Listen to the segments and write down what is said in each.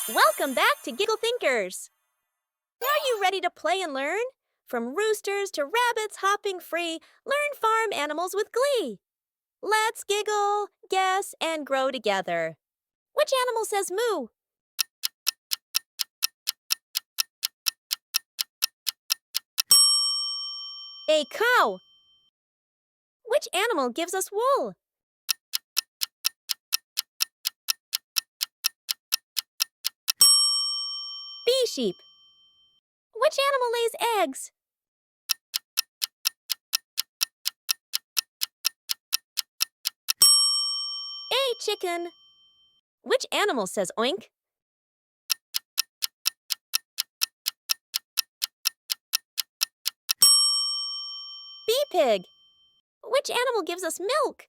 Welcome back to Giggle Thinkers. Are you ready to play and learn? From roosters to rabbits hopping free, learn farm animals with glee. Let's giggle, guess, and grow together. Which animal says moo? A cow. Which animal gives us wool? B sheep. Which animal lays eggs? A chicken. Which animal says oink? B pig. Which animal gives us milk?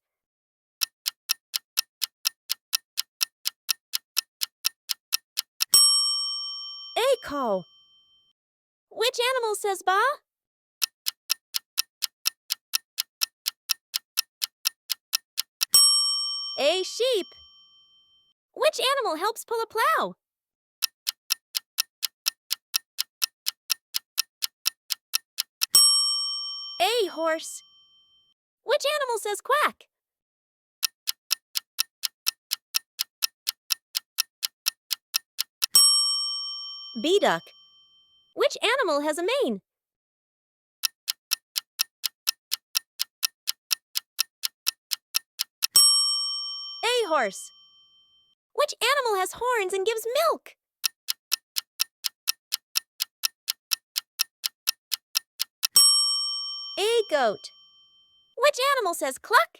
A cow. Which animal says ba? A sheep. Which animal helps pull a plow? A horse. Which animal says quack? B duck. Which animal has a mane? A horse. Which animal has horns and gives milk? A goat. Which animal says cluck?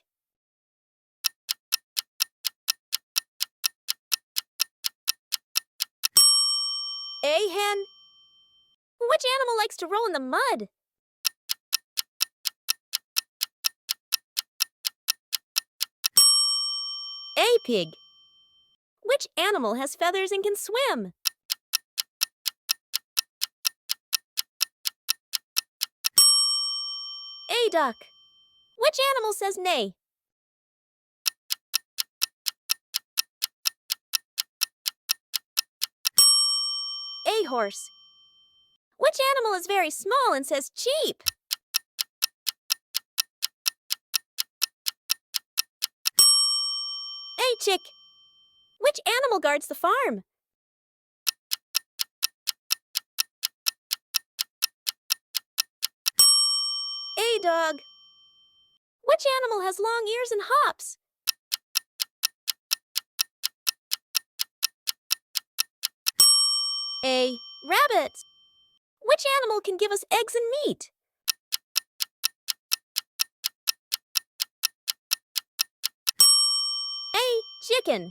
A hen. Which animal likes to roll in the mud? A pig. Which animal has feathers and can swim? A duck. Which animal says neigh? A horse. Which animal is very small and says cheep? A chick. Which animal guards the farm? A dog. Which animal has long ears and hops? A rabbit. Which animal can give us eggs and meat? A chicken.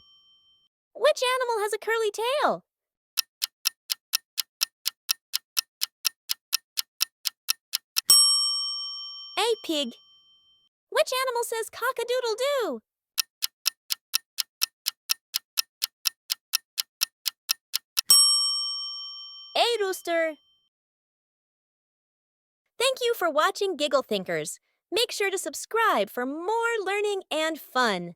Which animal has a curly tail? A pig. Which animal says cock-a-doodle-doo? A rooster. Thank you for watching Giggle Thinkers. Make sure to subscribe for more learning and fun.